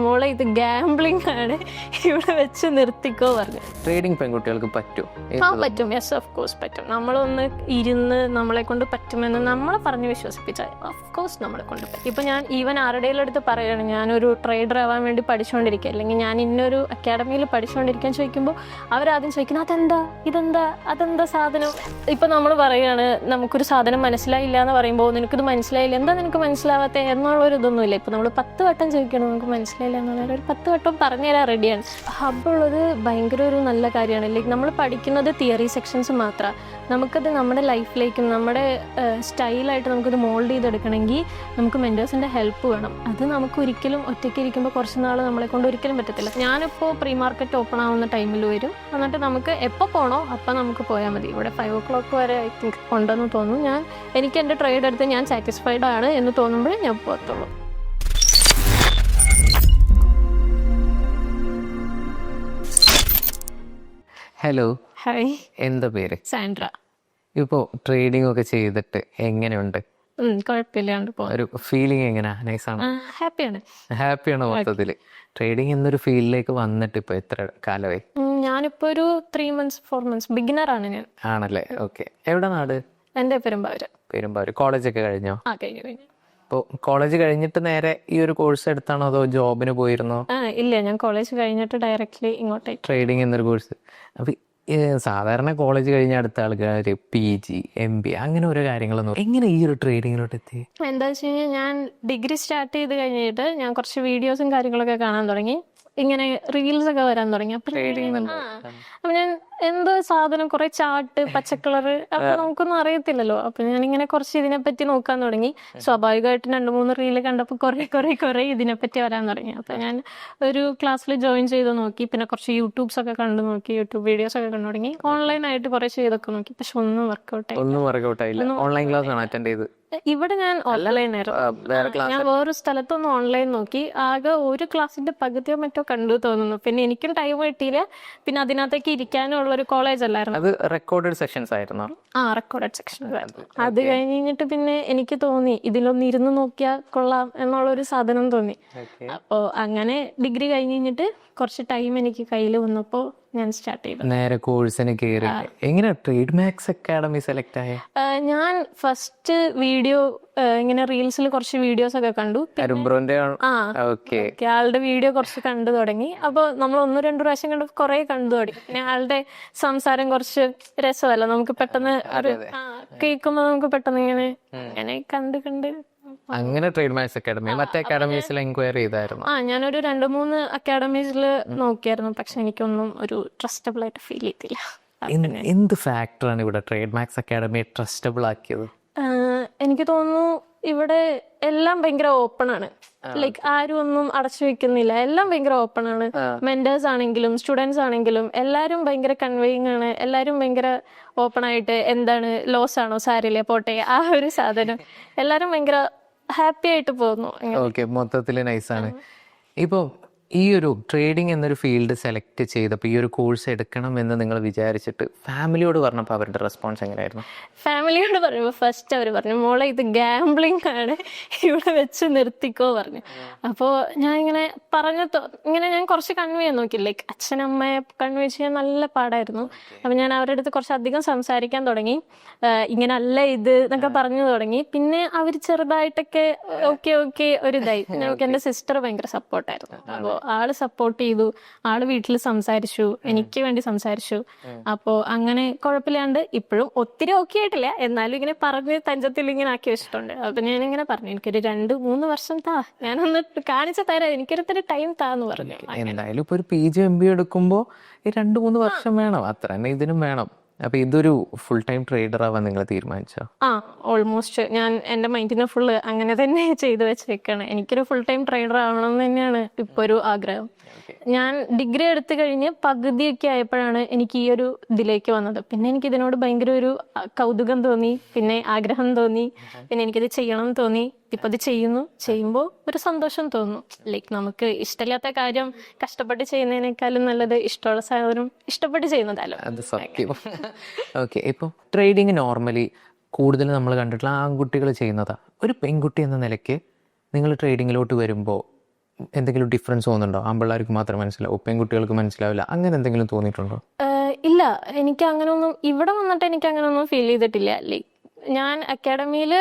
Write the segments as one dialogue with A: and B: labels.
A: മോളെ ഇത് ഗാംബ്ലിംഗ് ആണ്, ഇവിടെ വെച്ച് നിർത്തിക്കോ പറഞ്ഞു.
B: ട്രേഡിംഗ് പെൺകുട്ടികൾക്ക് പറ്റും?
A: പറ്റും, യെസ് ഓഫ് കോഴ്സ് പറ്റും. നമ്മളൊന്ന് ഇരുന്ന് നമ്മളെ കൊണ്ട് പറ്റുമെന്ന് നമ്മളെ പറഞ്ഞ് വിശ്വസിപ്പിച്ചാൽ ഓഫ് കോഴ്സ് നമ്മളെ കൊണ്ട് പറ്റും. ഇപ്പം ഞാൻ ഈവൻ ആരുടെയും അടുത്ത് പറയുകയാണ് ഞാനൊരു ട്രേഡർ ആവാൻ വേണ്ടി പഠിച്ചുകൊണ്ടിരിക്കുക, അല്ലെങ്കിൽ ഞാൻ ഇന്നൊരു അക്കാഡമിയിൽ പഠിച്ചുകൊണ്ടിരിക്കാൻ ചോദിക്കുമ്പോൾ അവരാദ്യം ചോദിക്കുന്നത് അതെന്താ സാധനം. ഇപ്പം നമ്മൾ പറയുകയാണ് നമുക്കൊരു സാധനം മനസ്സിലായില്ല എന്ന് പറയുമ്പോൾ നിനക്കിത് മനസ്സിലായില്ല, എന്താ നിനക്ക് മനസ്സിലാവാത്ത എന്നുള്ളൊരു ഇതൊന്നുമില്ല. ഇപ്പം നമ്മൾ 10 വട്ടം ചോദിക്കണം നമുക്ക് മനസ്സിലായില്ല എന്നുള്ളത്, ഒരു 10 വട്ടം പറഞ്ഞു തരാൻ റെഡിയാണ്. ഹബ്ബുള്ളത് ഭയങ്കര ഒരു നല്ല കാര്യമാണ്. ലൈക്ക് നമ്മൾ പഠിക്കുന്നത് തിയറി സെക്ഷൻസ് മാത്രമാണ്, നമുക്കത് നമ്മുടെ ലൈഫിലേക്കും നമ്മുടെ സ്റ്റൈലായിട്ട് നമുക്കത് മോൾഡ് ചെയ്തെടുക്കണമെങ്കിൽ നമുക്ക് മെൻറ്റേഴ്സിൻ്റെ ഹെൽപ്പ് വേണം. അത് നമുക്ക് ഒരിക്കലും ഒറ്റയ്ക്ക് ഇരിക്കുമ്പോൾ കുറച്ച് നാൾ നമ്മളെ കൊണ്ട് ഒരിക്കലും പറ്റത്തില്ല. ഞാനിപ്പോൾ പ്രീ മാർക്കറ്റ് ഓപ്പൺ ആവുന്ന ടൈമിൽ വരും, എന്നിട്ട് നമുക്ക് എപ്പോൾ പോകണോ അപ്പം നമുക്ക് പോയാൽ മതി. ഇവിടെ 5 o'clock വരെ ഐ തിങ്ക് ഉണ്ടെന്ന് തോന്നുന്നു. എനിക്ക് എൻ്റെ ട്രേഡ് എടുത്ത് ഞാൻ സാറ്റിസ്ഫൈഡ് ആണ് എന്ന് തോന്നുമ്പോഴേ ഞാൻ പോകത്തുള്ളൂ.
B: ഹലോ,
A: ഹായ്,
B: എന്താ പേര്?
A: സാൻഡ്ര.
B: ഇപ്പോൾ ട്രേഡിംഗ് ഒക്കെ ചെയ്തിട്ട് എങ്ങനെയുണ്ട്?
A: കുഴപ്പമില്ലാണ്ട് പോകും.
B: ഒരു ഫീലിംഗ് എങ്ങനെയാ? നൈസാണ്?
A: ഹാപ്പിയാണ്.
B: ഹാപ്പിയാണോ മൊത്തത്തിൽ? ട്രേഡിംഗ് എന്നൊരു ഫീൽഡിലേക്ക് വന്നിട്ട് ഇപ്പോൾ എത്ര കാലമായി?
A: ഞാനിപ്പോൾ ഒരു 3 months 4 months ബിഗിനറാണ് ഞാൻ.
B: ആണല്ലേ? ഓക്കെ. എവിടെ നാട്?
A: എൻ്റെ പെരുമ്പാവൂര്.
B: പെരുമ്പാവൂർ. കോളേജൊക്കെ കഴിഞ്ഞോ?
A: കഴിഞ്ഞു.
B: ഇപ്പോൾ കോളേജ് കഴിഞ്ഞിട്ട് നേരെ ഈ ഒരു കോഴ്സ് എടുത്താണോ അതോ ജോബിന് പോയിരുന്നോ?
A: ഇല്ല, ഞാൻ കോളേജ് കഴിഞ്ഞിട്ട് ഡയറക്റ്റ്ലി ഇങ്ങോട്ടേക്ക്.
B: ട്രേഡിംഗ് എന്നൊരു കോഴ്സ്. അപ്പം സാധാരണ കോളേജ് കഴിഞ്ഞ അടുത്ത ആൾക്കാർ PG MBA അങ്ങനെ ഓരോ കാര്യങ്ങളൊന്നും, എങ്ങനെ ഈ ഒരു ട്രേഡിങ്ങിലോട്ട് എത്തി?
A: എന്താ വെച്ച് കഴിഞ്ഞാൽ ഞാൻ ഡിഗ്രി സ്റ്റാർട്ട് ചെയ്ത് കഴിഞ്ഞിട്ട് ഞാൻ കുറച്ച് വീഡിയോസും കാര്യങ്ങളൊക്കെ കാണാൻ തുടങ്ങി, ഇങ്ങനെ റീൽസ് ഒക്കെ വരാൻ തുടങ്ങി. അപ്പൊ ഞാൻ എന്തോ സാധനം കുറെ ചാർട്ട് പച്ചക്കളറ് അപ്പൊ നമുക്കൊന്നും അറിയത്തില്ലല്ലോ. അപ്പൊ ഞാനിങ്ങനെ കുറച്ച് ഇതിനെപ്പറ്റി നോക്കാൻ തുടങ്ങി. സ്വാഭാവികമായിട്ട് 2-3 റീല് കണ്ടപ്പോൾ കുറെ ഇതിനെപ്പറ്റി വരാൻ തുടങ്ങി. അപ്പൊ ഞാൻ ഒരു ക്ലാസ്സിൽ ജോയിൻ ചെയ്ത് നോക്കി, പിന്നെ കുറച്ച് യൂട്യൂബ്സ് ഒക്കെ കണ്ടു നോക്കി, യൂട്യൂബ് വീഡിയോസ് ഒക്കെ കണ്ടു തുടങ്ങി. ഓൺലൈനായിട്ട് കുറെ ചെയ്തൊക്കെ നോക്കി, പക്ഷെ ഒന്നും വർക്കൗട്ട്
B: ആയില്ല. ഓൺലൈൻ ക്ലാസ് ആണ് അറ്റൻഡ് ചെയ്ത്?
A: ഇവിടെ ഞാൻ ഓൺലൈൻ ആയിരുന്നു. ഞാൻ വേറൊരു സ്ഥലത്തൊന്നും ഓൺലൈൻ നോക്കി, ആകെ ഒരു ക്ലാസ്സിന്റെ പകുതിയോ മറ്റോ കണ്ടു തോന്നുന്നു. പിന്നെ എനിക്കും ടൈം കിട്ടിയില്ല, പിന്നെ അതിനകത്തേക്ക് ഇരിക്കാനും ഉള്ള ഒരു കോളേജ് അല്ലായിരുന്നു.
B: അത് റെക്കോർഡഡ് സെക്ഷൻസ് ആയിരുന്നോ?
A: റെക്കോർഡഡ് സെക്ഷൻസ് ആയിരുന്നു. അത് കഴിഞ്ഞിട്ട് പിന്നെ എനിക്ക് തോന്നി ഇതിലൊന്ന് ഇരുന്ന് നോക്കിയാൽ കൊള്ളാം എന്നുള്ളൊരു സാധനം തോന്നി. അപ്പോൾ അങ്ങനെ ഡിഗ്രി കഴിഞ്ഞിട്ട് കുറച്ച് ടൈം എനിക്ക് കയ്യിൽ വന്നപ്പോൾ ഞാൻ സ്റ്റാർട്ട് ചെയ്തു.
B: നേരെ കോഴ്സിന് കയറി. എങ്ങനെ ട്രേഡ് മാക്സ് അക്കാഡമി സെലക്ട് ആയ?
A: ഞാൻ ഫസ്റ്റ് വീഡിയോ ഇങ്ങനെ റീൽസിൽ കുറച്ച് വീഡിയോസ് ഒക്കെ കണ്ടു. ആളുടെ വീഡിയോ കുറച്ച് കണ്ടു തുടങ്ങി. അപ്പോൾ നമ്മൾ 1-2 പ്രാവശ്യം കണ്ട് കുറെ കണ്ടു തുടങ്ങി. പിന്നെ ആളുടെ സംസാരം കുറച്ച് രസമല്ല, നമുക്ക് പെട്ടെന്ന് ഒരു കേൾക്കുമ്പോൾ നമുക്ക് പെട്ടെന്ന് ഇങ്ങനെ കണ്ട്
B: അങ്ങനെ ട്രേഡ് മാക്സ് അക്കാഡമി മറ്റേ അക്കാഡമീസിൽ എൻക്വയറി ചെയ്തായിരുന്നു?
A: ഞാനൊരു 2-3 അക്കാഡമീസിൽ നോക്കിയായിരുന്നു, പക്ഷെ എനിക്കൊന്നും ഒരു ട്രസ്റ്റബിൾ ആയിട്ട് ഫീൽ ചെയ്തില്ല.
B: എന്ത് ഫാക്ടറാണ് ഇവിടെ ട്രേഡ് മാക്സ് അക്കാഡമി ട്രസ്റ്റബിൾ ആക്കിയത്?
A: എനിക്ക് തോന്നുന്നു ഇവിടെ എല്ലാം ഭയങ്കര ഓപ്പൺ ആണ്. ലൈക്ക് ആരും ഒന്നും അടച്ചു വെക്കുന്നില്ല, എല്ലാം ഭയങ്കര ഓപ്പൺ ആണ്. മെന്റേഴ്സ് ആണെങ്കിലും സ്റ്റുഡൻസ് ആണെങ്കിലും എല്ലാവരും ഭയങ്കര കൺവേയിങ് ആണ്. എല്ലാവരും ഭയങ്കര ഓപ്പൺ ആയിട്ട് എന്താണ് ലോസ് ആണോ സാരില്ല പോട്ടെ ആ ഒരു സാധനം, എല്ലാവരും ഭയങ്കര ഹാപ്പി ആയിട്ട് പോകുന്നു.
B: ഓക്കെ, മൊത്തത്തിൽ നൈസാണ്. ഇപ്പോൾ ഈ ഒരു ട്രേഡിംഗ് എന്നൊരു ഫീൽഡ് സെലക്ട് ചെയ്തപ്പോൾ ഈ ഒരു കോഴ്സ് എടുക്കണം എന്ന് നിങ്ങൾ വിചാരിച്ചിട്ട് ഫാമിലിയോട് പറഞ്ഞപ്പോൾ അവരുടെ റെസ്പോൺസ് എങ്ങനെയായിരുന്നു?
A: ഫാമിലിയോട് പറയുമ്പോൾ ഫസ്റ്റ് അവർ പറഞ്ഞു മോളെ ഇത് ഗാംബ്ലിംഗ് ആണ്, ഇവിടെ വെച്ച് നിർത്തിക്കോ പറഞ്ഞു. അപ്പോൾ ഞാൻ ഇങ്ങനെ ഞാൻ കുറച്ച് കൺവേ ചെയ്യാൻ നോക്കി. ലൈക്ക് അച്ഛനമ്മയെ കൺവേ ചെയ്യാൻ നല്ല പാടായിരുന്നു. അപ്പം ഞാൻ അവരുടെ അടുത്ത് കുറച്ചധികം സംസാരിക്കാൻ തുടങ്ങി. ഇങ്ങനല്ല ഇത് എന്നൊക്കെ പറഞ്ഞു തുടങ്ങി. പിന്നെ അവർ ചെറുതായിട്ടൊക്കെ ഓക്കെ ഒരിതായി. എൻ്റെ സിസ്റ്റർ ഭയങ്കര സപ്പോർട്ടായിരുന്നു. അപ്പോൾ ആള് സപ്പോർട്ട് ചെയ്തു, ആള് വീട്ടിൽ സംസാരിച്ചു, എനിക്ക് വേണ്ടി സംസാരിച്ചു. അപ്പോൾ അങ്ങനെ കുഴപ്പമില്ലാണ്ട് ഇപ്പോഴും ഒത്തിരി ഓക്കെ ആയിട്ടില്ല, എന്നാലും ഇങ്ങനെ പറഞ്ഞ് തഞ്ചത്തിൽ ഇങ്ങനെ ആക്കി വെച്ചിട്ടുണ്ട്. അപ്പൊ ഞാനിങ്ങനെ പറഞ്ഞു എനിക്കൊരു 2-3 വർഷം ഞാനൊന്ന് കാണിച്ചു തരാം, എനിക്കൊരു ടൈം താന്ന് പറഞ്ഞു.
B: എന്തായാലും ഇപ്പൊ ഒരു PG MBA എടുക്കുമ്പോ 2-3 വർഷം വേണം, അത്ര തന്നെ ഇതിനും വേണം. അപ്പൊ ഇതൊരു ഫുൾ ടൈം ട്രേഡർ ആവാൻ നിങ്ങൾ തീരുമാനിച്ചോ?
A: ഓൾമോസ്റ്റ് ഞാൻ എൻ്റെ മൈൻഡിനെ ഫുള്ള് അങ്ങനെ തന്നെ ചെയ്തു വെച്ചേക്കാണ്. എനിക്കൊരു ഫുൾ ടൈം ട്രേഡർ ആവണം എന്ന് തന്നെയാണ് ഇപ്പൊ ഒരു ആഗ്രഹം. ഞാൻ ഡിഗ്രി എടുത്തു കഴിഞ്ഞ് പകുതിയൊക്കെ ആയപ്പോഴാണ് എനിക്ക് ഈ ഒരു ഇതിലേക്ക് വന്നത്. പിന്നെ എനിക്ക് ഇതിനോട് ഭയങ്കര ഒരു കൗതുകം തോന്നി, പിന്നെ ആഗ്രഹം തോന്നി, പിന്നെ എനിക്കിത് ചെയ്യണം തോന്നി. ഇപ്പൊ ഇത് ചെയ്യുമ്പോൾ ഒരു സന്തോഷം തോന്നുന്നു. ലൈക്ക് നമുക്ക് ഇഷ്ടമില്ലാത്ത കാര്യം കഷ്ടപ്പെട്ട് ചെയ്യുന്നതിനേക്കാളും നല്ലത് ഇഷ്ടമുള്ള സാധനം ഇഷ്ടപ്പെട്ട് ചെയ്യുന്നതല്ലോ.
B: അത് സത്യം. ഓക്കെ, ഇപ്പൊ ട്രേഡിങ് നോർമലി കൂടുതൽ നമ്മൾ കണ്ടിട്ടുള്ള ആൺകുട്ടികൾ ചെയ്യുന്നതാ. ഒരു പെൺകുട്ടി എന്ന നിലയ്ക്ക് നിങ്ങൾ ട്രേഡിങ്ങിലോട്ട് വരുമ്പോൾ എന്തെങ്കിലും ഡിഫറൻസ് തോന്നുന്നുണ്ടോ? ആൺപിള്ളേർക്ക് മാത്രം മനസ്സിലാവും, പെൺകുട്ടികൾക്ക് മനസ്സിലാവില്ല, അങ്ങനെ എന്തെങ്കിലും തോന്നിയിട്ടുണ്ടോ?
A: ഇല്ല, എനിക്ക് അങ്ങനെയൊന്നും ഇവിടെ വന്നിട്ട് എനിക്ക് അങ്ങനെയൊന്നും ഫീൽ ചെയ്തിട്ടില്ല. ലൈക്ക് ഞാൻ അക്കാഡമിയിൽ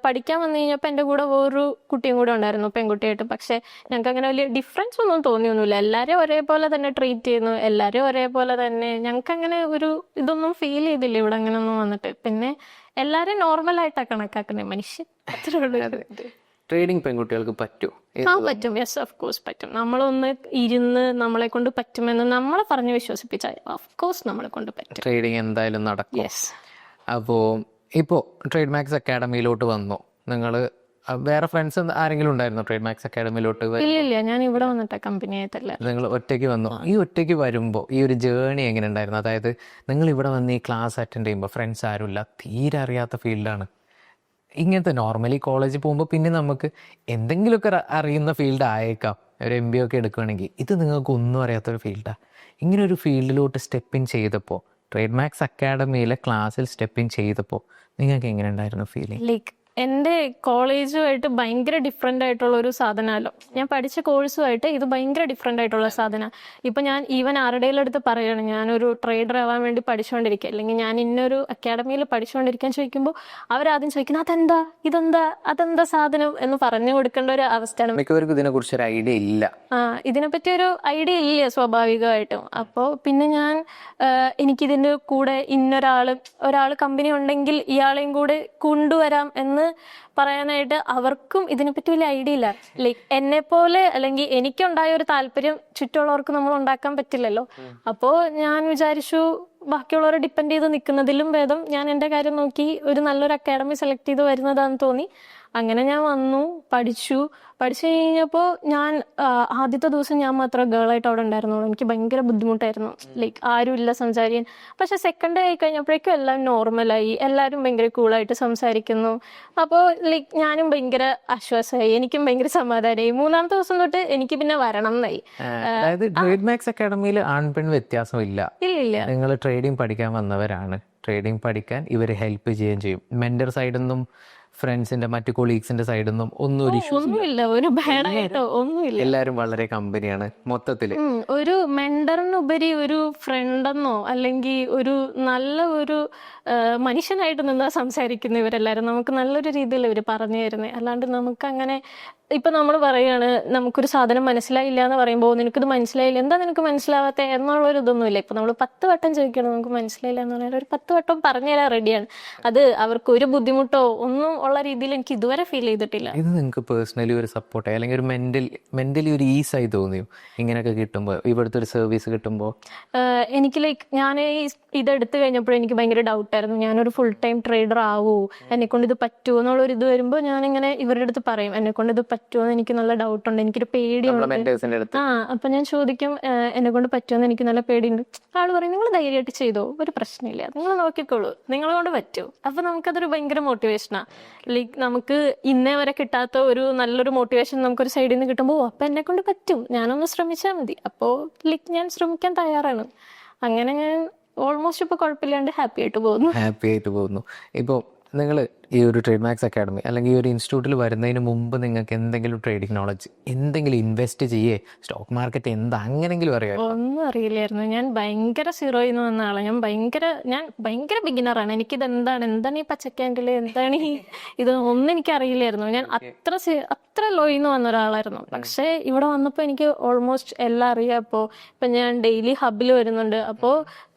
A: പഠിക്കാൻ വന്നു കഴിഞ്ഞപ്പോൾ എൻ്റെ കൂടെ വേറൊരു കുട്ടിയും കൂടെ ഉണ്ടായിരുന്നു, പെൺകുട്ടിയായിട്ട്. പക്ഷെ ഞങ്ങൾക്ക് അങ്ങനെ വലിയ ഡിഫറൻസ് ഒന്നും തോന്നിയൊന്നുമില്ല. എല്ലാവരും ഒരേപോലെ തന്നെ ട്രീറ്റ് ചെയ്യുന്നു, എല്ലാവരും ഒരേപോലെ തന്നെ. ഞങ്ങൾക്ക് അങ്ങനെ ഒരു ഇതൊന്നും ഫീൽ ചെയ്തില്ല ഇവിടെ അങ്ങനെയൊന്നും വന്നിട്ട്. പിന്നെ എല്ലാവരും നോർമലായിട്ടാണ് കണക്കാക്കുന്നത്, മനുഷ്യൻ, അത്രേ ഉള്ളൂ.
B: ട്രേഡിങ് പെൺകുട്ടികൾക്ക് പറ്റുമോ?
A: പറ്റും. യെസ്, ഓഫ് കോഴ്സ് പറ്റും. നമ്മളൊന്ന് ഇരുന്ന് നമ്മളെ കൊണ്ട് പറ്റുമെന്ന് നമ്മളെ പറഞ്ഞ് വിശ്വസിപ്പിച്ചാൽ ഓഫ് കോഴ്സ് നമ്മളെ കൊണ്ട് പറ്റും.
B: ട്രേഡിങ് എന്തായാലും നടക്കും.
A: യെസ്.
B: അപ്പോൾ ഇപ്പോൾ ട്രേഡ് മാക്സ് അക്കാഡമിയിലോട്ട് വന്നു, നിങ്ങൾ വേറെ ഫ്രണ്ട്സ് ആരെങ്കിലും ഉണ്ടായിരുന്നോ ട്രേഡ് മാക്സ് അക്കാഡമിയിലോട്ട്?
A: ഇല്ല, ഞാൻ ഇവിടെ വന്നിട്ട് കമ്പനി ആയിട്ടല്ല.
B: നിങ്ങൾ ഒറ്റയ്ക്ക് വന്നു. ഈ ഒറ്റയ്ക്ക് വരുമ്പോൾ ഈ ഒരു ജേണി എങ്ങനെ ഉണ്ടായിരുന്നു? അതായത് നിങ്ങൾ ഇവിടെ വന്ന് ഈ ക്ലാസ് അറ്റൻഡ് ചെയ്യുമ്പോൾ ഫ്രണ്ട്സ് ആരുമില്ല, തീരെ അറിയാത്ത ഫീൽഡാണ്. ഇങ്ങനത്തെ നോർമലി കോളേജിൽ പോകുമ്പോൾ പിന്നെ നമുക്ക് എന്തെങ്കിലുമൊക്കെ അറിയുന്ന ഫീൽഡ് ആയേക്കാം, ഒരു MBA ഒക്കെ എടുക്കുകയാണെങ്കിൽ. ഇത് നിങ്ങൾക്ക് ഒന്നും അറിയാത്തൊരു ഫീൽഡാണ്. ഇങ്ങനെ ഒരു ഫീൽഡിലോട്ട് സ്റ്റെപ്പ് ഇൻ ചെയ്തപ്പോൾ, ട്രേഡ് മാക്സ് അക്കാഡമിയിലെ ക്ലാസ്സിൽ സ്റ്റെപ്പ് ഇൻ ചെയ്തപ്പോൾ നിങ്ങൾക്ക് എങ്ങനെ ഉണ്ടായിരുന്നു ഫീലിംഗ്?
A: ലൈക്ക് എൻ്റെ കോളേജുമായിട്ട് ഭയങ്കര ഡിഫറെൻ്റ് ആയിട്ടുള്ള ഒരു സാധനമല്ലോ, ഞാൻ പഠിച്ച കോഴ്സുമായിട്ട് ഇത് ഭയങ്കര ഡിഫറെൻ്റ് ആയിട്ടുള്ള സാധനമാണ്. ഇപ്പം ഞാൻ ഈവൻ ആരുടെയും അടുത്ത് പറയുകയാണ് ഞാനൊരു ട്രേഡർ ആവാൻ വേണ്ടി പഠിച്ചുകൊണ്ടിരിക്കുക, അല്ലെങ്കിൽ ഞാൻ ഇന്നൊരു അക്കാഡമിയിൽ പഠിച്ചുകൊണ്ടിരിക്കാൻ ചോദിക്കുമ്പോൾ അവരാദ്യം ചോദിക്കുന്നത് അതെന്താ സാധനം എന്ന് പറഞ്ഞു കൊടുക്കേണ്ട ഒരു അവസ്ഥയാണ്.
B: മിക്കവർക്കും ഇതിനെക്കുറിച്ച് ഒരു ഐഡിയ ഇല്ല.
A: ഇതിനെപ്പറ്റി ഒരു ഐഡിയ ഇല്ല സ്വാഭാവികമായിട്ടും. അപ്പോൾ പിന്നെ ഞാൻ എനിക്കിതിൻ്റെ കൂടെ ഒരാൾ കമ്പനി ഉണ്ടെങ്കിൽ ഇയാളെയും കൂടെ കൊണ്ടുവരാം എന്ന് പറയാനായിട്ട് അവർക്കും ഇതിനെപ്പറ്റി വലിയ ഐഡിയ ഇല്ല. ലൈക്ക് എന്നെ പോലെ അല്ലെങ്കിൽ എനിക്കുണ്ടായ ഒരു താല്പര്യം ചുറ്റുമുള്ളവർക്ക് നമ്മൾ ഉണ്ടാക്കാൻ പറ്റില്ലല്ലോ. അപ്പോൾ ഞാൻ വിചാരിച്ചു ബാക്കിയുള്ളവരെ ഡിപ്പെൻഡ് ചെയ്ത് നിൽക്കുന്നതിലും ഭേദം ഞാൻ എൻ്റെ കാര്യം നോക്കി ഒരു നല്ലൊരു അക്കാഡമി സെലക്ട് ചെയ്ത് വരുന്നതാണെന്ന് തോന്നി. അങ്ങനെ ഞാൻ വന്നു, പഠിച്ചു കഴിഞ്ഞപ്പോൾ ഞാൻ ആദ്യത്തെ ദിവസം ഞാൻ മാത്രം ഗേളായിട്ട് അവിടെ ഉണ്ടായിരുന്നുള്ളൂ. എനിക്ക് ഭയങ്കര ബുദ്ധിമുട്ടായിരുന്നു, ലൈക്ക് ആരും ഇല്ല സംസാരിക്കാൻ. പക്ഷെ സെക്കൻഡ് ഡേ ആയി കഴിഞ്ഞപ്പോഴേക്കും എല്ലാം നോർമലായി, എല്ലാവരും ഭയങ്കര കൂളായിട്ട് സംസാരിക്കുന്നു. അപ്പോൾ ലൈക്ക് ഞാനും ഭയങ്കര ആശ്വാസമായി, എനിക്കും ഭയങ്കര സമാധാനമായി. മൂന്നാമത്തെ ദിവസം തൊട്ട് എനിക്ക് പിന്നെ വരണം എന്നായി.
B: അതായത് ട്രേഡ് മാക്സ് അക്കാഡമിയിൽ ആൺപെൺ വ്യത്യാസമില്ല.
A: ഇല്ല,
B: നിങ്ങൾ ട്രേഡിംഗ് പഠിക്കാൻ വന്നവരാണ്, ട്രേഡിംഗ് പഠിക്കാൻ ഇവർ ഹെൽപ്പ് ചെയ്യുകയും ചെയ്യും. മെന്റർ സൈഡിൽ നിന്നും ഫ്രണ്ട്സിന്റെ മറ്റു കൊളീഗ്സിന്റെ സൈഡിൽ നിന്നും
A: ഒന്നുമില്ല, ഒരു ബാഡായിട്ടോ ഒന്നുമില്ല.
B: എല്ലാവരും വളരെ കമ്പനിയാണ് മൊത്തത്തില്.
A: ഒരു മെന്ററിനുപരി ഒരു ഫ്രണ്ടെന്നോ അല്ലെങ്കിൽ ഒരു നല്ല ഒരു മനുഷ്യനായിട്ട് നിന്നാ സംസാരിക്കുന്ന ഇവരെല്ലാരും. നമുക്ക് നല്ലൊരു രീതിയിൽ ഇവർ പറഞ്ഞു തരുന്നത്. അല്ലാണ്ട് നമുക്ക് അങ്ങനെ ഇപ്പൊ നമ്മൾ പറയുകയാണ് നമുക്കൊരു സാധനം മനസ്സിലായില്ല എന്ന് പറയുമ്പോൾ നിനക്കിത് മനസ്സിലായില്ല, എന്താ നിനക്ക് മനസ്സിലാവാത്ത എന്നുള്ളൊരു ഇതൊന്നുമില്ല. ഇപ്പൊ നമ്മൾ 10 വട്ടം ചോദിക്കണം നമുക്ക് മനസ്സിലായില്ല എന്ന് പറഞ്ഞാൽ ഒരു 10 വട്ടം പറഞ്ഞു തരാൻ റെഡിയാണ്. അത് അവർക്ക് ഒരു ബുദ്ധിമുട്ടോ ഒന്നും ഉള്ള രീതിയിൽ എനിക്ക് ഇതുവരെ ഫീൽ ചെയ്തിട്ടില്ല.
B: ഇത് നിങ്ങൾക്ക് പേഴ്സണലി ഒരു സപ്പോർട്ടായി അല്ലെങ്കിൽ ഒരു മെന്റലി ഒരു ഈസായി തോന്നിയോ ഇങ്ങനെയൊക്കെ കിട്ടുമ്പോൾ, ഇവിടുത്തെ ഒരു സർവീസ് കിട്ടുമ്പോൾ?
A: എനിക്ക് ലൈക്ക് ഞാൻ ഇതെടുത്തു കഴിഞ്ഞപ്പോൾ എനിക്ക് ഭയങ്കര ഡൗട്ടായിരുന്നു, ഞാനൊരു ഫുൾ ടൈം ട്രേഡർ ആവൂ, എന്നെക്കൊണ്ട് ഇത് പറ്റുമോ എന്നുള്ളൊരു ഇത് വരുമ്പോൾ ഞാനിങ്ങനെ ഇവരുടെ അടുത്ത് പറയും എന്നെക്കൊണ്ട് ഇത് പറ്റുമോ എന്ന് എനിക്ക് നല്ല ഡൗട്ടുണ്ട്, എനിക്കൊരു പേടിയുണ്ട്. അപ്പൊ ഞാൻ ചോദിക്കും എന്നെക്കൊണ്ട് പറ്റുമെന്ന് എനിക്ക് നല്ല പേടിയുണ്ട്. ആള് പറയും നിങ്ങൾ ധൈര്യമായിട്ട് ചെയ്തോ, ഒരു പ്രശ്നമില്ല, നിങ്ങൾ നോക്കിക്കോളൂ, നിങ്ങളെ കൊണ്ട് പറ്റുമോ. അപ്പൊ നമുക്കതൊരു ഭയങ്കര മോട്ടിവേഷനാണ്. ലൈക്ക് നമുക്ക് ഇന്നേ വരെ കിട്ടാത്ത ഒരു നല്ലൊരു മോട്ടിവേഷൻ നമുക്കൊരു സൈഡിൽ നിന്ന് കിട്ടുമ്പോൾ അപ്പൊ എന്നെ കൊണ്ട് പറ്റും, ഞാനൊന്ന് ശ്രമിച്ചാൽ മതി, അപ്പോൾ ലൈക്ക് ഞാൻ ശ്രമിക്കാൻ തയ്യാറാണ്. അങ്ങനെ ഞാൻ ഓൾമോസ്റ്റ് ഇപ്പോൾ കുഴപ്പമില്ലാണ്ട് ഹാപ്പി ആയിട്ട് പോകുന്നു.
B: ഇപ്പോൾ നിങ്ങൾ ഈ ഒരു ട്രേഡ് മാക്സ് അക്കാഡമി അല്ലെങ്കിൽ ഈ ഒരു ഇൻസ്റ്റിറ്റ്യൂട്ടിൽ വരുന്നതിന് മുമ്പ് നിങ്ങൾക്ക് എന്തെങ്കിലും ട്രേഡിംഗ് നോളജ്, എന്തെങ്കിലും ഇൻവെസ്റ്റ് ചെയ്യേ, സ്റ്റോക്ക് മാർക്കറ്റ് എന്താ അങ്ങനെങ്കിലും അറിയാം?
A: ഒന്നും അറിയില്ലായിരുന്നു. ഞാൻ ഭയങ്കര സീറോയിൽ നിന്ന് വന്ന ആളാണ്. ഞാൻ ഭയങ്കര ബിഗിനറാണ്. എനിക്കിത് എന്താണ് ഈ പച്ചക്കാൻഡില്, എന്താണ് ഇത് ഒന്നും എനിക്ക് അറിയില്ലായിരുന്നു. ഞാൻ അത്ര ലോയിൽ നിന്ന് വന്ന ഒരാളായിരുന്നു. പക്ഷേ ഇവിടെ വന്നപ്പോൾ എനിക്ക് ഓൾമോസ്റ്റ് എല്ലാം അറിയാം. ഇപ്പം ഞാൻ ഡെയിലി ഹബിൽ വരുന്നുണ്ട്. അപ്പോൾ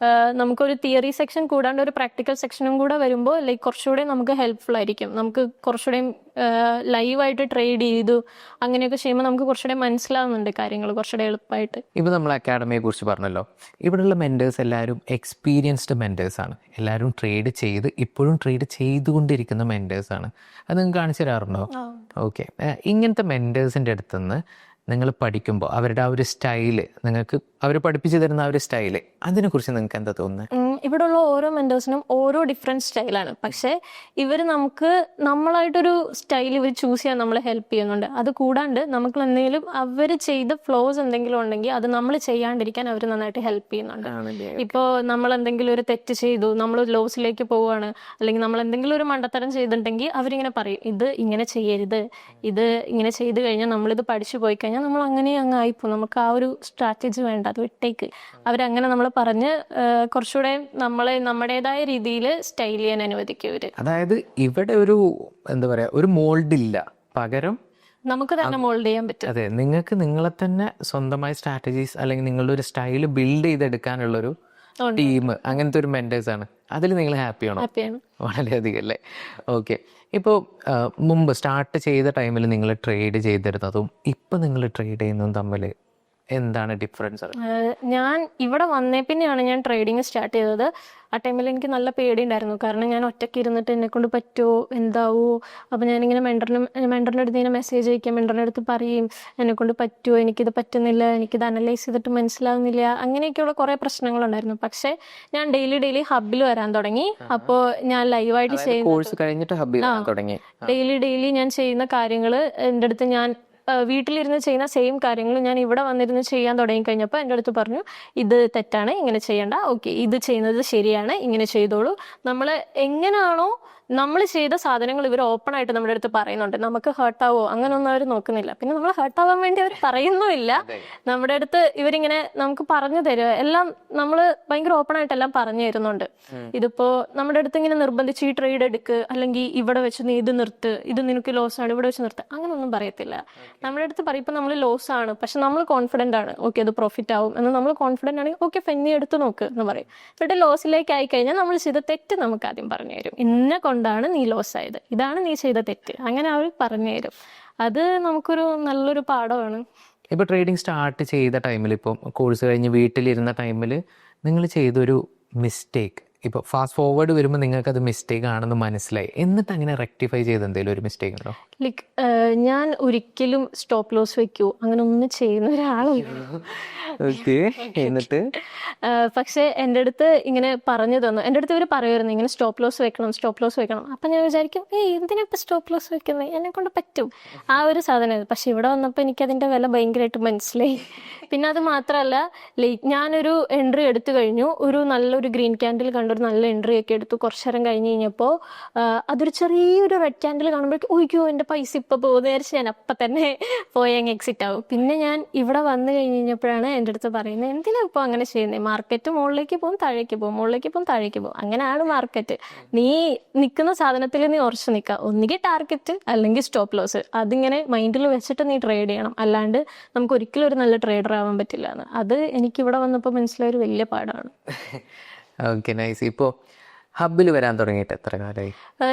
A: നമുക്കൊരു തിയറി സെക്ഷൻ കൂടാണ്ട് ഒരു പ്രാക്ടിക്കൽ സെക്ഷനും കൂടെ വരുമ്പോൾ ലൈക്ക് കുറച്ചുകൂടെ നമുക്ക് ഹെൽപ്ഫുൾ ആയിരിക്കും. നമുക്ക് കുറച്ചുകൂടെ ലൈവായിട്ട് ട്രേഡ് ചെയ്തു അങ്ങനെയൊക്കെ ചെയ്യുമ്പോൾ നമുക്ക് കുറച്ചുകൂടെ മനസ്സിലാവുന്നുണ്ട് കാര്യങ്ങൾ കുറച്ചുകൂടെ എളുപ്പമായിട്ട്.
B: ഇപ്പോൾ നമ്മൾ അക്കാഡമിയെ കുറിച്ച് പറഞ്ഞല്ലോ, ഇവിടെയുള്ള മെൻറ്റേഴ്സ് എല്ലാവരും എക്സ്പീരിയൻസ്ഡ് മെൻറ്റേഴ്സാണ്. എല്ലാവരും ട്രേഡ് ചെയ്ത് ഇപ്പോഴും ട്രേഡ് ചെയ്തുകൊണ്ടിരിക്കുന്ന മെൻറ്റേഴ്സാണ്. അത് നിങ്ങൾക്ക് കാണിച്ചു തരാറുണ്ടോ? ഓക്കെ. ഇങ്ങനത്തെ മെൻറ്റേഴ്സിൻ്റെ അടുത്തുനിന്ന് നിങ്ങൾ പഠിക്കുമ്പോൾ അവരുടെ ആ ഒരു സ്റ്റൈല്, നിങ്ങൾക്ക് അവർ പഠിപ്പിച്ചു തരുന്ന ആ ഒരു സ്റ്റൈല്, അതിനെക്കുറിച്ച് നിങ്ങൾക്ക് എന്താ തോന്നുന്നത്?
A: ഇവിടെയുള്ള ഓരോ മെൻറ്റേഴ്സിനും ഓരോ ഡിഫറെൻറ്റ് സ്റ്റൈലാണ്. പക്ഷേ ഇവർ നമുക്ക് നമ്മളായിട്ടൊരു സ്റ്റൈൽ ഇവർ ചൂസ് ചെയ്യാൻ നമ്മളെ ഹെൽപ്പ് ചെയ്യുന്നുണ്ട്. അത് കൂടാണ്ട് നമുക്ക് എന്തെങ്കിലും അവർ ചെയ്ത ഫ്ലോസ് എന്തെങ്കിലും ഉണ്ടെങ്കിൽ അത് നമ്മൾ ചെയ്യാണ്ടിരിക്കാൻ അവർ നന്നായിട്ട് ഹെൽപ്പ് ചെയ്യുന്നുണ്ട്. ഇപ്പോൾ നമ്മൾ എന്തെങ്കിലും ഒരു തെറ്റ് ചെയ്തു, നമ്മൾ ലോസിലേക്ക് പോവുകയാണ്, അല്ലെങ്കിൽ നമ്മൾ എന്തെങ്കിലും ഒരു മണ്ടത്തരം ചെയ്തിട്ടുണ്ടെങ്കിൽ അവരിങ്ങനെ പറയും, ഇത് ഇങ്ങനെ ചെയ്യരുത്, ഇത് ഇങ്ങനെ ചെയ്ത് കഴിഞ്ഞാൽ നമ്മളിത് പഠിച്ചു പോയി കഴിഞ്ഞാൽ നമ്മൾ അങ്ങനെ അങ്ങ് ആയിപ്പോവും, നമുക്ക് ആ ഒരു സ്ട്രാറ്റജി വേണ്ട, അത് വിട്ടേക്ക്. അവരങ്ങനെ നമ്മൾ പറഞ്ഞ് കുറച്ചുകൂടെ നമ്മളെ നമ്മുടേതായ രീതിയിൽ സ്റ്റൈൽ ചെയ്യാൻ അനുവദിക്കും ഇവര്.
B: അതായത് ഇവിടെ ഒരു എന്താ പറയാ, ഒരു മോൾഡ് ഇല്ല, പകരം
A: നമുക്ക് തന്നെ മോൾഡ് ചെയ്യാൻ പറ്റും.
B: അതെ, നിങ്ങൾക്ക് നിങ്ങളെ തന്നെ സ്വന്തമായ സ്ട്രാറ്റജീസ് അല്ലെങ്കിൽ നിങ്ങളുടെ ഒരു സ്റ്റൈല് ബിൽഡ് ചെയ്തെടുക്കാനുള്ളൊരു ടീം, അങ്ങനത്തെ ഒരു മെന്റേഴ്സ് ആണ്. അതിൽ നിങ്ങൾ ഹാപ്പിയാണോ?
A: ഹാപ്പിയാണ്.
B: വളരെയധികം അല്ലേ. ഓക്കെ. ഇപ്പോൾ മുമ്പ് സ്റ്റാർട്ട് ചെയ്ത ടൈമിൽ നിങ്ങൾ ട്രേഡ് ചെയ്തിരുന്നതും ഇപ്പം നിങ്ങൾ ട്രേഡ് ചെയ്യുന്നതും തമ്മിൽ എന്താണ് ഡിഫറൻസ്?
A: ഞാൻ ഇവിടെ വന്നേ പിന്നെയാണ് ഞാൻ ട്രേഡിങ് സ്റ്റാർട്ട് ചെയ്തത്. ആ ടൈമിൽ എനിക്ക് നല്ല പേടിയുണ്ടായിരുന്നു. കാരണം ഞാൻ ഒറ്റയ്ക്ക് ഇരുന്നിട്ട് എന്നെക്കൊണ്ട് പറ്റുമോ എന്താവോ. അപ്പോൾ ഞാനിങ്ങനെ മെൻറ്ററിൻ്റെ അടുത്ത് ഇങ്ങനെ മെസ്സേജ് അയക്കാം, മെൻറ്ററിൻ്റെ അടുത്ത് പറയും എന്നെക്കൊണ്ട് പറ്റുമോ, എനിക്കിത് പറ്റുന്നില്ല, എനിക്കിത് അനലൈസ് ചെയ്തിട്ട് മനസ്സിലാവുന്നില്ല, അങ്ങനെയൊക്കെയുള്ള കുറേ പ്രശ്നങ്ങളുണ്ടായിരുന്നു. പക്ഷേ ഞാൻ ഡെയിലി ഹബ്ബിൽ വരാൻ തുടങ്ങി. അപ്പോൾ ഞാൻ ലൈവായിട്ട് ചെയ്യുന്ന
B: കോഴ്സ് കഴിഞ്ഞിട്ട് ഹബ്ബിൽ തുടങ്ങി.
A: ഡെയിലി ഞാൻ ചെയ്യുന്ന കാര്യങ്ങൾ എൻ്റെ അടുത്ത് ഞാൻ വീട്ടിലിരുന്ന് ചെയ്യുന്ന സെയിം കാര്യങ്ങൾ ഞാൻ ഇവിടെ വന്നിരുന്ന് ചെയ്യാൻ തുടങ്ങിക്കഴിഞ്ഞപ്പോൾ എൻ്റെ അടുത്ത് പറഞ്ഞു, ഇത് തെറ്റാണ്, ഇങ്ങനെ ചെയ്യണ്ട, ഓക്കെ ഇത് ചെയ്യുന്നത് ശരിയാണ്, ഇങ്ങനെ ചെയ്തോളൂ. നമ്മൾ എങ്ങനെയാണോ നമ്മൾ ചെയ്ത സാധനങ്ങൾ ഇവർ ഓപ്പൺ ആയിട്ട് നമ്മുടെ അടുത്ത് പറയുന്നുണ്ട്. നമുക്ക് ഹേർട്ടാവോ അങ്ങനെയൊന്നും അവർ നോക്കുന്നില്ല. പിന്നെ നമ്മൾ ഹേർട്ടാവാൻ വേണ്ടി അവർ പറയുന്നുമില്ല. നമ്മുടെ അടുത്ത് ഇവരിങ്ങനെ നമുക്ക് പറഞ്ഞു തരുക, എല്ലാം നമ്മൾ ഭയങ്കര ഓപ്പൺ ആയിട്ട് എല്ലാം പറഞ്ഞു തരുന്നുണ്ട്. ഇതിപ്പോ നമ്മുടെ അടുത്ത് ഇങ്ങനെ നിർബന്ധിച്ച് ഈ ട്രേഡ് എടുക്ക്, അല്ലെങ്കിൽ ഇവിടെ വെച്ച് നീ ഇത് നിർത്ത്, ഇത് നിനക്ക് ലോസ് ആണ്, ഇവിടെ വെച്ച് നിർത്ത്, അങ്ങനൊന്നും പറയത്തില്ല. നമ്മുടെ അടുത്ത് പറയും, ഇപ്പം നമ്മൾ ലോസ് ആണ് പക്ഷെ നമ്മൾ കോൺഫിഡൻ്റ് ആണ്, ഓക്കെ അത് പ്രോഫിറ്റ് ആവും എന്ന് നമ്മൾ കോൺഫിഡൻ്റ് ആണെങ്കിൽ ഓക്കെ ഫെന്നി എടുത്ത് നോക്ക് എന്ന് പറയും. എന്നിട്ട് ലോസിലേക്ക് ആയി കഴിഞ്ഞാൽ നമ്മൾ ചെയ്ത തെറ്റ് നമുക്ക് ആദ്യം പറഞ്ഞു തരും. ഇന്ന കൊണ്ടാണ് നീ ലോസ് ആയത്, ഇതാണ് നീ ചെയ്ത തെറ്റ്, അങ്ങനെ അവർ പറഞ്ഞു തരും. അത് നമുക്കൊരു നല്ലൊരു പാഠമാണ്.
B: ഇപ്പോൾ ട്രേഡിങ് സ്റ്റാർട്ട് ചെയ്ത ടൈമിൽ, ഇപ്പോൾ കോഴ്സ് കഴിഞ്ഞ് വീട്ടിലിരുന്ന ടൈമിൽ നിങ്ങൾ ചെയ്തൊരു മിസ്റ്റേക്ക്, ഇപ്പോൾ ഫാസ്റ്റ് ഫോർവേഡ് വരുമ്പോൾ നിങ്ങൾക്ക് അത് മിസ്റ്റേക്ക് ആണെന്ന് മനസ്സിലായി, എന്നിട്ട് അങ്ങനെ റെക്ടിഫൈ ചെയ്ത് എന്തെങ്കിലും ഒരു മിസ്റ്റേക്ക് ഉണ്ടോ?
A: ലൈക്ക് ഞാൻ ഒരിക്കലും സ്റ്റോപ്പ് ലോസ് വെക്കൂ അങ്ങനെ ഒന്നും ചെയ്യുന്ന ഒരാളല്ല.
B: എന്നിട്ട്
A: പക്ഷേ എൻ്റെ അടുത്ത് ഇങ്ങനെ പറഞ്ഞു തന്നു, എൻ്റെ അടുത്ത് ഇവർ പറയുമായിരുന്നു ഇങ്ങനെ സ്റ്റോപ്പ് ലോസ് വെക്കണം. അപ്പം ഞാൻ വിചാരിക്കും, എന്തിനാ ഇപ്പം സ്റ്റോപ്പ് ലോസ് വെക്കുന്നത്, എന്നെ കൊണ്ട് പറ്റും, ആ ഒരു സാധനം. പക്ഷെ ഇവിടെ വന്നപ്പോൾ എനിക്കതിൻ്റെ വില ഭയങ്കരമായിട്ട് മനസ്സിലായി. പിന്നെ അത് മാത്രമല്ല, ലൈക്ക് ഞാനൊരു എൻട്രി എടുത്തു കഴിഞ്ഞു, ഒരു നല്ലൊരു ഗ്രീൻ ക്യാൻഡിൽ കണ്ടൊരു നല്ല എൻട്രി ഒക്കെ എടുത്തു. കുറച്ചു നേരം കഴിഞ്ഞ് കഴിഞ്ഞപ്പോൾ അതൊരു ചെറിയൊരു റെഡ് ക്യാൻഡിൽ കാണുമ്പോഴേക്കും ഓയ്ക്കോ എൻ്റെ പൈസ ഇപ്പം പോകുന്ന വിചാരിച്ച് ഞാൻ അപ്പം തന്നെ പോയി അങ്ങ് എക്സിറ്റ് ആവും. പിന്നെ ഞാൻ ഇവിടെ വന്നു കഴിഞ്ഞ് കഴിഞ്ഞപ്പോഴാണ് എൻ്റെ അടുത്ത് പറയുന്നത്, എന്തിനാ ഇപ്പോൾ അങ്ങനെ ചെയ്യുന്നത്, മാർക്കറ്റ് മുകളിലേക്ക് പോകും താഴേക്ക് പോകും, മുകളിലേക്ക് പോകും താഴേക്ക് പോകും, അങ്ങനെയാണ് മാർക്കറ്റ്. നീ നിൽക്കുന്ന സാധനത്തിൽ നീ ഉറച്ചു നിൽക്കുക, ഒന്നുകിൽ ടാർഗറ്റ് അല്ലെങ്കിൽ സ്റ്റോപ്പ് ലോസ്, അതിങ്ങനെ മൈൻഡിൽ വെച്ചിട്ട് നീ ട്രേഡ് ചെയ്യണം. അല്ലാണ്ട് നമുക്ക് ഒരിക്കലും ഒരു നല്ല ട്രേഡർ ആവാൻ പറ്റില്ല എന്ന്. അത് എനിക്കിവിടെ വന്നപ്പോൾ മനസ്സിലായ ഒരു വലിയ പാഠമാണ്.
B: Okay, nice. ഇപ്പോൾ ഹബ്ബിൽ വരാൻ തുടങ്ങിയിട്ട് എത്ര കാലമായി?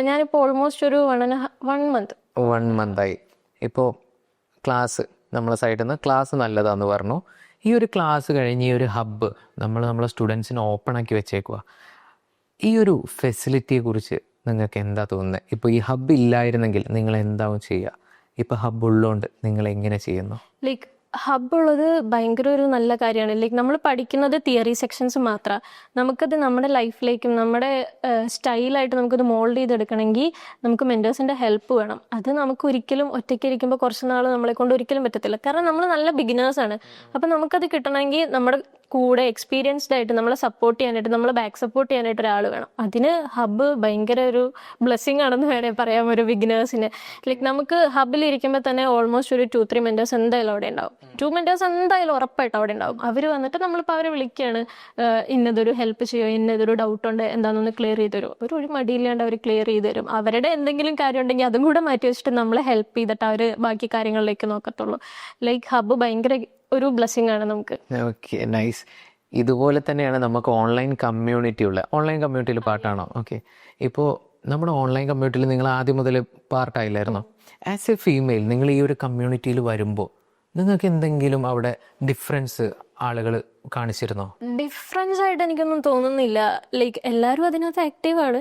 A: ഞാനിപ്പോൾ ഓൾമോസ്റ്റ് ഒരു 1
B: മന്തായി. ഇപ്പോൾ ക്ലാസ് നമ്മളെ സൈഡിൽ നിന്ന് ക്ലാസ് നല്ലതാന്ന് പറഞ്ഞു. ഈ ഒരു ക്ലാസ് കഴിഞ്ഞ് ഈ ഒരു ഹബ്ബ് നമ്മളെ സ്റ്റുഡൻസിന് ഓപ്പൺ ആക്കി വെച്ചേക്കുക. ഈ ഒരു ഫെസിലിറ്റിയെ കുറിച്ച് നിങ്ങൾക്ക് എന്താ തോന്നുന്നത്? ഇപ്പോൾ ഈ ഹബ്ബ് ഇല്ലായിരുന്നെങ്കിൽ നിങ്ങൾ എന്താവും ചെയ്യുക? ഇപ്പോൾ ഹബ്ബ് ഉള്ളതുകൊണ്ട് നിങ്ങൾ എങ്ങനെ ചെയ്യുന്നു?
A: ലൈക്ക് ഹബ്ബ് ഉള്ളത് ഭയങ്കര ഒരു നല്ല കാര്യമാണ്. ലൈക്ക് നമ്മൾ പഠിക്കുന്നത് തിയറി സെക്ഷൻസ് മാത്രമാണ്. നമുക്കത് നമ്മുടെ ലൈഫിലേക്കും നമ്മുടെ സ്റ്റൈലായിട്ട് നമുക്കത് മോൾഡ് ചെയ്തെടുക്കണമെങ്കിൽ നമുക്ക് മെൻറ്റേഴ്സിൻ്റെ ഹെൽപ്പ് വേണം. അത് നമുക്ക് ഒരിക്കലും ഒറ്റയ്ക്ക് ഇരിക്കുമ്പോൾ കുറച്ച് നാൾ നമ്മളെ കൊണ്ട് ഒരിക്കലും പറ്റത്തില്ല. കാരണം നമ്മൾ നല്ല ബിഗിനേഴ്സാണ്. അപ്പം നമുക്കത് കിട്ടണമെങ്കിൽ നമ്മുടെ കൂടെ എക്സ്പീരിയൻസ്ഡ് ആയിട്ട് നമ്മളെ സപ്പോർട്ട് ചെയ്യാനായിട്ട്, നമ്മളെ ബാക്ക് സപ്പോർട്ട് ചെയ്യാനായിട്ട് ഒരാൾ വേണം. അതിന് ഹബ്ബ് ഭയങ്കര ഒരു ബ്ലെസ്സിങ് ആണെന്ന് വേണേൽ പറയാം ഒരു ബിഗിനേഴ്സിന്. ലൈക്ക് നമുക്ക് ഹബ്ബിൽ ഇരിക്കുമ്പോൾ തന്നെ ഓൾമോസ്റ്റ് ഒരു 2-3 മെൻറ്റേഴ്സ് എന്തായാലും അവിടെ ഉണ്ടാവും. 2 മെൻറ്റേഴ്സ് എന്തായാലും ഉറപ്പായിട്ട് അവിടെ ഉണ്ടാവും. അവർ വന്നിട്ട് നമ്മളിപ്പോൾ അവരെ വിളിക്കുകയാണ്, ഇന്നതൊരു ഹെൽപ്പ് ചെയ്യുമോ, ഇന്നതൊരു ഡൗട്ടുണ്ട്, എന്താണെന്നൊന്ന് ക്ലിയർ ചെയ്ത് തരുമോ. ഒരു മടിയില്ലാണ്ട് അവർ ക്ലിയർ ചെയ്ത് തരും. അവരുടെ എന്തെങ്കിലും കാര്യം ഉണ്ടെങ്കിൽ അതും കൂടെ മാറ്റി വെച്ചിട്ട് നമ്മളെ ഹെൽപ്പ് ചെയ്തിട്ട് അവർ ബാക്കി കാര്യങ്ങളിലേക്ക് നോക്കത്തുള്ളൂ. ലൈക്ക് ഹബ്ബ് ഭയങ്കര ഒരു ബ്ലെസ്സിങ് ആണ് നമുക്ക്.
B: Okay, nice. ഇതുപോലെ തന്നെയാണ് നമുക്ക് ഓൺലൈൻ കമ്മ്യൂണിറ്റിയിൽ പാട്ടാണോ? ഓക്കെ, ഇപ്പോൾ നമ്മുടെ ഓൺലൈൻ കമ്മ്യൂണിറ്റിയിൽ നിങ്ങൾ ആദ്യം മുതൽ പാർട്ടായില്ലായിരുന്നോ? ആസ് എ ഫീമെയിൽ നിങ്ങൾ ഈ ഒരു കമ്മ്യൂണിറ്റിയിൽ വരുമ്പോൾ നിങ്ങൾക്ക് എന്തെങ്കിലും അവിടെ ഡിഫറൻസ് ആളുകൾ കാണിച്ചിരുന്നോ?
A: ഡിഫറൻസ് ആയിട്ട് എനിക്കൊന്നും തോന്നുന്നില്ല. ലൈക്ക് എല്ലാവരും അതിനകത്ത് ആക്റ്റീവാണ്.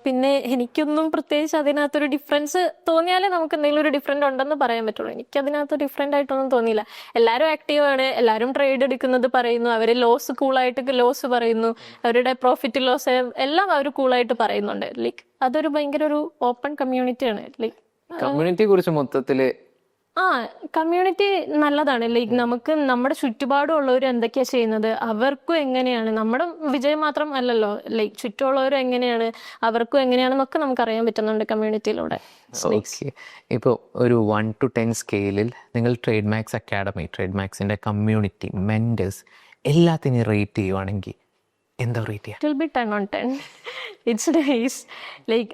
A: പിന്നെ എനിക്കൊന്നും പ്രത്യേകിച്ച് അതിനകത്തൊരു ഡിഫറൻസ് തോന്നിയാലേ നമുക്ക് എന്തെങ്കിലും ഒരു ഡിഫറൻറ്റ് ഉണ്ടെന്ന് പറയാൻ പറ്റുള്ളൂ. എനിക്ക് അതിനകത്ത് ഡിഫറെൻ്റ് ആയിട്ടൊന്നും തോന്നിയില്ല. എല്ലാവരും ആക്റ്റീവാണ്, എല്ലാവരും ട്രേഡ് എടുക്കുന്നത് പറയുന്നു, അവർ ലോസ് കൂളായിട്ട് ലോസ് പറയുന്നു, അവരുടെ പ്രോഫിറ്റ് ലോസ് എല്ലാം അവർ കൂളായിട്ട് പറയുന്നുണ്ട്. ലൈക്ക് അതൊരു ഭയങ്കര ഒരു ഓപ്പൺ കമ്മ്യൂണിറ്റിയാണ്. ലൈക്ക്
B: കമ്മ്യൂണിറ്റിയെ കുറിച്ച് മൊത്തത്തില്
A: കമ്മ്യൂണിറ്റി നല്ലതാണ്. ലൈക്ക് നമുക്ക് നമ്മുടെ ചുറ്റുപാടുമുള്ളവർ എന്തൊക്കെയാ ചെയ്യുന്നത്, അവർക്കും എങ്ങനെയാണ്, നമ്മുടെ വിജയം മാത്രം അല്ലല്ലോ, ലൈക്ക് ചുറ്റുമുള്ളവരും എങ്ങനെയാണ്, അവർക്കും എങ്ങനെയാണെന്നൊക്കെ നമുക്ക് അറിയാൻ പറ്റുന്നുണ്ട് കമ്മ്യൂണിറ്റിയിലൂടെ.
B: ഓക്കെ. ഇപ്പോൾ ഒരു 1 to 10 സ്കെയിലിൽ നിങ്ങൾ ട്രേഡ് മാക്സ് അക്കാഡമി, ട്രേഡ് മാക്സിൻ്റെ കമ്മ്യൂണിറ്റി, മെൻറ്റേഴ്സ് എല്ലാത്തിനും റേറ്റ് ചെയ്യുവാണെങ്കിൽ എന്താ റേറ്റ് ചെയ്യുക?
A: It will be 10 on 10. It's nice. Like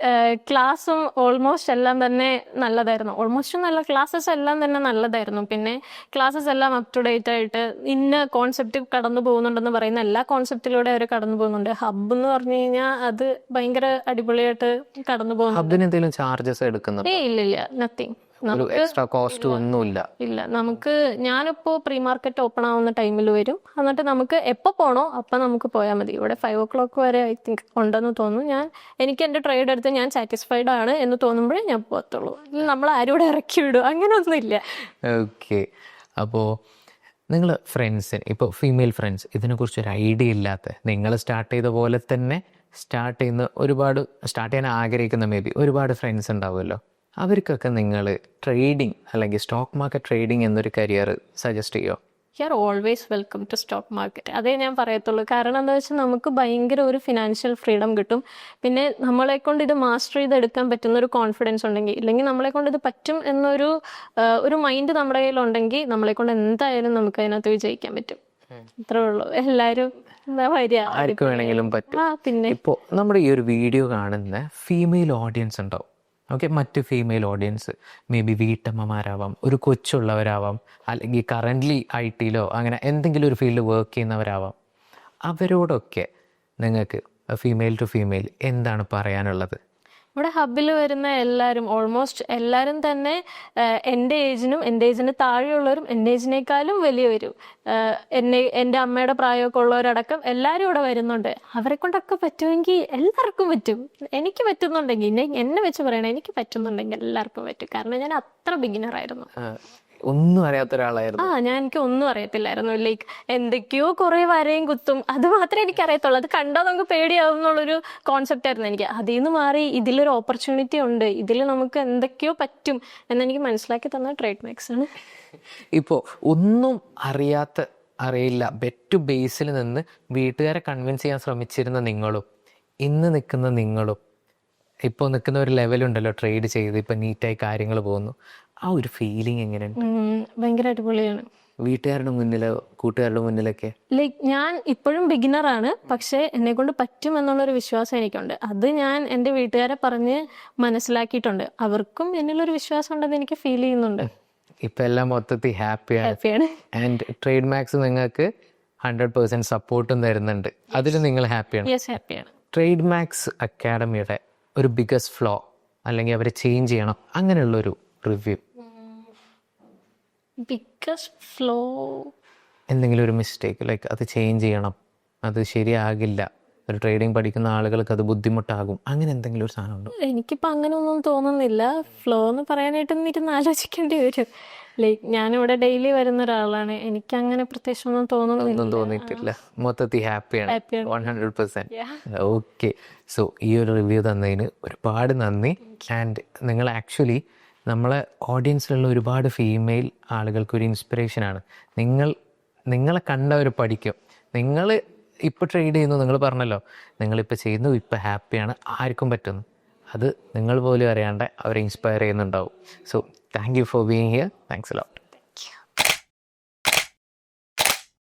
A: ക്ലാസ്സും ഓൾമോസ്റ്റ് എല്ലാം തന്നെ നല്ലതായിരുന്നു. ഓൾമോസ്റ്റ് നല്ല ക്ലാസ്സസ് എല്ലാം തന്നെ നല്ലതായിരുന്നു. പിന്നെ ക്ലാസ്സസ് എല്ലാം അപ് ടു ഡേറ്റ് ആയിട്ട് ഇന്ന കോൺസെപ്റ്റ് കടന്നു പോകുന്നുണ്ടെന്ന് പറയുന്ന എല്ലാ കോൺസെപ്റ്റിലൂടെ അവർ കടന്നു പോകുന്നുണ്ട്. ഹബ്ബ് എന്ന് പറഞ്ഞു കഴിഞ്ഞാൽ അത് ഭയങ്കര അടിപൊളിയായിട്ട് കടന്നു പോകുന്നു.
B: ഹബിന് എന്തെങ്കിലും ചാർജസ് എടുക്കുന്നത്?
A: ഇല്ല, നത്തിങ്.
B: ഒരു എക്സ്ട്രാ കോസ്റ്റ് ഒന്നുമില്ല.
A: ഇല്ല, നമുക്ക് ഞാനിപ്പോൾ പ്രീ മാർക്കറ്റ് ഓപ്പൺ ആവുന്ന ടൈമിൽ വരും, എന്നിട്ട് നമുക്ക് എപ്പോൾ പോകണോ അപ്പം നമുക്ക് പോയാൽ മതി. ഇവിടെ 5 o'clock വരെ ഐ തിങ്ക് ഉണ്ടെന്ന് തോന്നുന്നു. എനിക്ക് എൻ്റെ ട്രേഡ് എടുത്ത് ഞാൻ സാറ്റിസ്ഫൈഡ് ആണ് എന്ന് തോന്നുമ്പോഴേ ഞാൻ പോകത്തുള്ളൂ. നമ്മൾ ആരും ഇവിടെ ഇറക്കി വിടും അങ്ങനെയൊന്നുമില്ല.
B: ഓക്കെ. അപ്പോൾ നിങ്ങൾ ഫ്രണ്ട്സിന്, ഇപ്പോൾ ഫീമെയിൽ ഫ്രണ്ട്സ് ഇതിനെക്കുറിച്ചൊരു ഐഡിയ ഇല്ലാത്ത, നിങ്ങൾ സ്റ്റാർട്ട് ചെയ്ത പോലെ തന്നെ സ്റ്റാർട്ട് ചെയ്യാൻ ആഗ്രഹിക്കുന്ന മേ ബി ഒരുപാട് ഫ്രണ്ട്സ് ഉണ്ടാവുമല്ലോ, അവർക്കൊക്കെ നിങ്ങൾ ട്രേഡിങ് അല്ലെങ്കിൽ സ്റ്റോക്ക് മാർക്കറ്റ് ട്രേഡിങ് എന്നൊരു കരിയർ സജസ്റ്റ് ചെയ്യുമോ?
A: You are always welcome to stock market. അതേ ഞാൻ പറയത്തുള്ളൂ. കാരണം എന്താ വെച്ചാൽ നമുക്ക് ഭയങ്കര ഒരു ഫിനാൻഷ്യൽ ഫ്രീഡം കിട്ടും. പിന്നെ നമ്മളെ കൊണ്ട് ഇത് മാസ്റ്റർ ചെയ്തെടുക്കാൻ പറ്റുന്ന ഒരു കോൺഫിഡൻസ് ഉണ്ടെങ്കിൽ, ഇല്ലെങ്കിൽ നമ്മളെ കൊണ്ട് ഇത് പറ്റും എന്നൊരു ഒരു മൈൻഡ് നമ്മുടെ കയ്യിലുണ്ടെങ്കിൽ നമ്മളെ കൊണ്ട് എന്തായാലും നമുക്ക് അതിനകത്ത് വിജയിക്കാൻ പറ്റും. ഇത്രേ ഉള്ളൂ. എല്ലാവരും എന്താ വരിക,
B: ആർക്ക് വേണമെങ്കിലും പറ്റും.
A: പിന്നെ
B: ഇപ്പോൾ നമ്മുടെ ഈ ഒരു വീഡിയോ കാണുന്ന ഫീമെയിൽ ഓഡിയൻസ് ഉണ്ടാവും. ഓക്കെ, മറ്റ് ഫീമെയിൽ ഓഡിയൻസ് മേ ബി വീട്ടമ്മമാരാവാം, ഒരു കൊച്ചുള്ളവരാവാം, അല്ലെങ്കിൽ കറൻ്റ്ലി IT-ലോ അങ്ങനെ എന്തെങ്കിലും ഒരു ഫീൽഡിൽ വർക്ക് ചെയ്യുന്നവരാവാം. അവരോടൊക്കെ നിങ്ങൾക്ക് ഫീമെയിൽ ടു ഫീമെയിൽ എന്താണ് പറയാനുള്ളത്?
A: ഇവിടെ ഹബിൽ വരുന്ന എല്ലാവരും ഓൾമോസ്റ്റ് എല്ലാവരും തന്നെ എൻ്റെ ഏജിനും എൻ്റെ ഏജിന് താഴെയുള്ളവരും എൻ്റെ ഏജിനേക്കാളും വലിയവരും, എൻ്റെ അമ്മയുടെ പ്രായമൊക്കെ ഉള്ളവരടക്കം എല്ലാവരും ഇവിടെ വരുന്നുണ്ട്. അവരെ കൊണ്ടൊക്കെ പറ്റുമെങ്കിൽ എല്ലാവർക്കും പറ്റും. എനിക്ക് പറ്റുന്നുണ്ടെങ്കിൽ, എന്നെ വെച്ച് പറയണേ, എനിക്ക് പറ്റുന്നുണ്ടെങ്കിൽ എല്ലാവർക്കും പറ്റും. കാരണം ഞാൻ അത്ര ബിഗിനറായിരുന്നു.
B: ഒന്നും അറിയാത്ത ഒരാളായിരുന്നു.
A: എനിക്ക് ഒന്നും അറിയത്തില്ലായിരുന്നു. ലൈക്ക് എന്തൊക്കെയോ കുറെ വരയും കുത്തും, അത് മാത്രമേ എനിക്ക് അറിയത്തുള്ളൂ. അത് കണ്ടാൽ നമുക്ക് പേടിയാവും എന്നുള്ളൊരു കോൺസെപ്റ്റ് ആയിരുന്നു എനിക്ക്. അതിൽ നിന്ന് മാറി ഇതിലൊരു ഓപ്പർച്യൂണിറ്റി ഉണ്ട്, ഇതിൽ നമുക്ക് എന്തൊക്കെയോ പറ്റും എന്നെനിക്ക് മനസ്സിലാക്കി തന്ന ട്രേഡ് മാക്സ് ആണ്.
B: ഇപ്പോൾ ഒന്നും അറിയില്ല ബെറ്റ് ബേസിൽ നിന്ന് വീട്ടുകാരെ കൺവിൻസ് ചെയ്യാൻ ശ്രമിച്ചിരുന്ന നിങ്ങളും ഇന്ന് നിൽക്കുന്ന നിങ്ങളും, ഇപ്പോൾ നിൽക്കുന്ന ഒരു ലെവലുണ്ടല്ലോ, ട്രേഡ് ചെയ്ത് ഇപ്പം നീറ്റായി കാര്യങ്ങൾ പോകുന്നു, ആ ഒരു ഫീലിംഗ് എങ്ങനെയുണ്ട്?
A: ഭയങ്കര അടിപൊളിയാണ്.
B: വീട്ടുകാരുടെ മുന്നിലോ കൂട്ടുകാരുടെ മുന്നിലൊക്കെ
A: ലൈക്ക് ഞാൻ ഇപ്പോഴും ബിഗിനറാണ്, പക്ഷേ എന്നെ കൊണ്ട് പറ്റും എന്നുള്ളൊരു വിശ്വാസം എനിക്കുണ്ട്. അത് ഞാൻ എൻ്റെ വീട്ടുകാരെ പറഞ്ഞ് മനസ്സിലാക്കിയിട്ടുണ്ട്. അവർക്കും എന്നിലൊരു വിശ്വാസം ഉണ്ടെന്ന് എനിക്ക് ഫീൽ ചെയ്യുന്നുണ്ട്.
B: ഇപ്പം എല്ലാം മൊത്തത്തിൽ ഹാപ്പിയാണ്. ആൻഡ് ട്രേഡ് മാക്സ് നിങ്ങൾക്ക് 100% സപ്പോർട്ടും തരുന്നുണ്ട്. അതിൽ നിങ്ങൾ ഹാപ്പിയാണ്?
A: യെസ്, ഹാപ്പിയാണ്.
B: ട്രേഡ് മാക്സ് അക്കാഡമിയുടെ ഒരു ബിഗസ്റ്റ് ഫ്ലോ അല്ലെങ്കിൽ അവരെ ചേഞ്ച് ചെയ്യണം അങ്ങനെയുള്ളൊരു റിവ്യൂ,
A: ബിഗസ്റ്റ് ഫ്ലോ,
B: എന്തെങ്കിലും ഒരു മിസ്റ്റേക്ക്, ലൈക്ക് അത് ചേഞ്ച് ചെയ്യണം, അത് ശരിയാകില്ല, ഒരു ട്രേഡിങ് പഠിക്കുന്ന ആളുകൾക്ക് അത് ബുദ്ധിമുട്ടാകും, അങ്ങനെ എന്തെങ്കിലും ഒരു സാധനം ഉണ്ടോ?
A: എനിക്കിപ്പോൾ അങ്ങനെ ഒന്നും തോന്നുന്നില്ല. ഫ്ലോ എന്ന് പറയാനായിട്ടൊന്നും ഇരുന്ന് ആലോചിക്കേണ്ടി വരും. ലൈക്ക് ഞാനിവിടെ ഡെയിലി വരുന്ന ഒരാളാണ്, എനിക്ക് അങ്ങനെ പ്രത്യേകിച്ചൊന്നും
B: തോന്നിയിട്ടില്ല. മൊത്തത്തിൽ ഹാപ്പിയാണ് 100%. ഓക്കെ, സോ ഈ ഒരു റിവ്യൂ തന്നതിന് ഒരുപാട് നന്ദി. ആൻഡ് നിങ്ങൾ ആക്ച്വലി നമ്മളെ ഓഡിയൻസിലുള്ള ഒരുപാട് ഫീമെയിൽ ആളുകൾക്കൊരു ഇൻസ്പിറേഷനാണ്. നിങ്ങളെ കണ്ടവർ പഠിക്കും. നിങ്ങൾ ഇപ്പോൾ ട്രേഡ് ചെയ്യുന്നു, നിങ്ങൾ പറഞ്ഞല്ലോ, നിങ്ങളിപ്പോൾ ചെയ്യുന്നു, ഇപ്പോൾ ഹാപ്പിയാണ്, ആർക്കും പറ്റുന്നു. അത് നിങ്ങൾ പോലും അറിയാണ്ട് അവരെ ഇൻസ്പയർ ചെയ്യുന്നുണ്ടാവും. So thank you for being here. Thanks a lot.